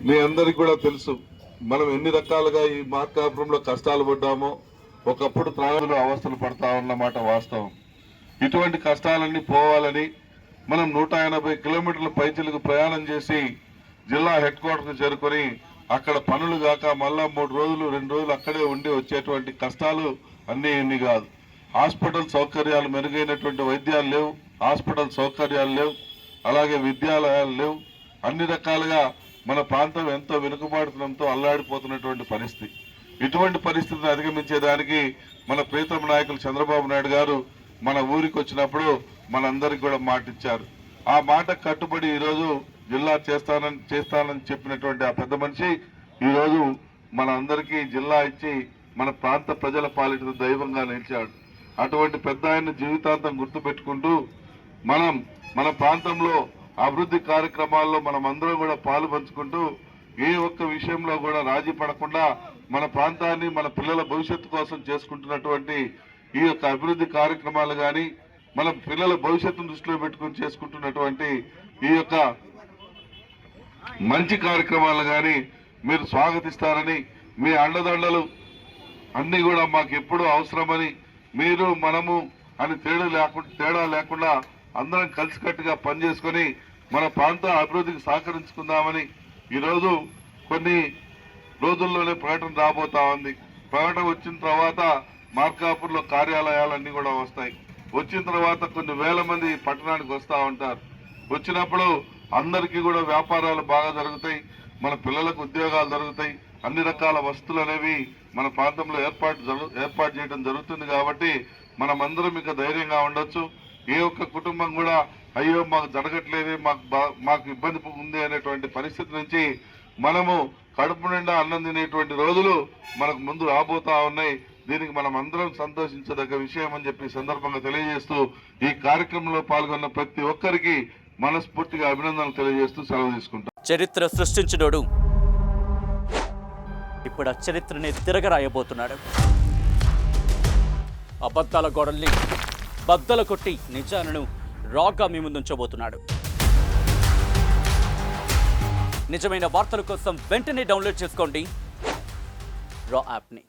మీ అందరికి కూడా తెలుసు మనం ఎన్ని రకాలుగా ఈ మార్కాపురంలో కష్టాలు పడ్డామో. ఒకప్పుడు త్రాగులు అవస్థలు పడతా ఉన్నమాట వాస్తవం. ఇటువంటి కష్టాలన్నీ పోవాలని మనం 180 కిలోమీటర్ల పైచిలకు ప్రయాణం చేసి జిల్లా హెడ్ క్వార్టర్కి చేరుకొని అక్కడ పనులు కాక మళ్ళా 3 రోజులు 2 రోజులు అక్కడే ఉండి వచ్చేటువంటి కష్టాలు అన్నీ ఇన్ని కాదు. హాస్పిటల్ సౌకర్యాలు మెరుగైనటువంటి వైద్యాలు లేవు, హాస్పిటల్ సౌకర్యాలు లేవు, అలాగే విద్యాలయాలు లేవు. అన్ని రకాలుగా మన ప్రాంతం ఎంతో వెనుకబాటుతనంతో అల్లాడిపోతున్నటువంటి పరిస్థితి. ఇటువంటి పరిస్థితిని అధిగమించేదానికి మన ప్రీతమ నాయకులు చంద్రబాబు నాయుడు గారు మన ఊరికి వచ్చినప్పుడు మనందరికి కూడా మాట ఇచ్చారు. ఆ మాట కట్టుబడి ఈరోజు జిల్లా చేస్తానని చెప్పినటువంటి ఆ పెద్ద మనిషి ఈరోజు మన అందరికీ జిల్లా ఇచ్చి మన ప్రాంత ప్రజల పాలిట దైవంగా నిలిచాడు. అటువంటి పెద్ద ఆయన జీవితాంతం గుర్తుపెట్టుకుంటూ మన ప్రాంతంలో అభివృద్ధి కార్యక్రమాల్లో మనం అందరం కూడా పాలు పంచుకుంటూ ఏ ఒక్క విషయంలో కూడా రాజీ పడకుండా మన ప్రాంతాన్ని మన పిల్లల భవిష్యత్తు కోసం చేసుకుంటున్నటువంటి ఈ యొక్క అభివృద్ధి కార్యక్రమాలు కానీ మన పిల్లల భవిష్యత్తును దృష్టిలో పెట్టుకుని చేసుకుంటున్నటువంటి ఈ యొక్క మంచి కార్యక్రమాలు కానీ మీరు స్వాగతిస్తారని, మీ అండదండలు అన్ని కూడా మాకు ఎప్పుడూ అవసరమని, మీరు మనము అని తేడా లేకుండా అందరం కలిసికట్టుగా పనిచేసుకొని మన ప్రాంత అభివృద్ధికి సహకరించుకుందామని ఈరోజు కొన్ని రోజుల్లోనే ప్రకటన రాబోతా ఉంది. ప్రకటన వచ్చిన తర్వాత మార్కాపూర్లో కార్యాలయాలన్నీ కూడా వస్తాయి. వచ్చిన తర్వాత కొన్ని వేల మంది పట్టణానికి వస్తూ ఉంటారు. వచ్చినప్పుడు అందరికీ కూడా వ్యాపారాలు బాగా జరుగుతాయి, మన పిల్లలకు ఉద్యోగాలు జరుగుతాయి, అన్ని రకాల వస్తువులు అనేవి మన ప్రాంతంలో ఏర్పాటు చేయడం జరుగుతుంది. కాబట్టి మనమందరం ఇక ధైర్యంగా ఉండొచ్చు. ఏ ఒక్క కుటుంబం కూడా అయ్యో మాకు జరగట్లేదే, మాకు ఇబ్బంది ఉంది అనేటువంటి పరిస్థితి నుంచి మనము కడుపు నిండా అన్నం తినేటువంటి రోజులు మనకు ముందు రాబోతా ఉన్నాయి. దీనికి మనం అందరం సంతోషించదగ్గ విషయం అని చెప్పి సందర్భంగా తెలియజేస్తూ ఈ కార్యక్రమంలో పాల్గొన్న ప్రతి ఒక్కరికి మనస్ఫూర్తిగా అభినందనలు తెలియజేస్తూ సెలవు తీసుకుంటాం. చరిత్ర సృష్టించినోడు ఇప్పుడు ఆ చరిత్రని తిరగరాయబోతున్నాడు. అబద్ధాల గోడల్ని బద్దలు కొట్టి నిజాలను రాగా మీ ముందుంచబోతున్నాడు. నిజమైన వార్తల కోసం వెంటనే డౌన్లోడ్ చేసుకోండి రా యాప్ని.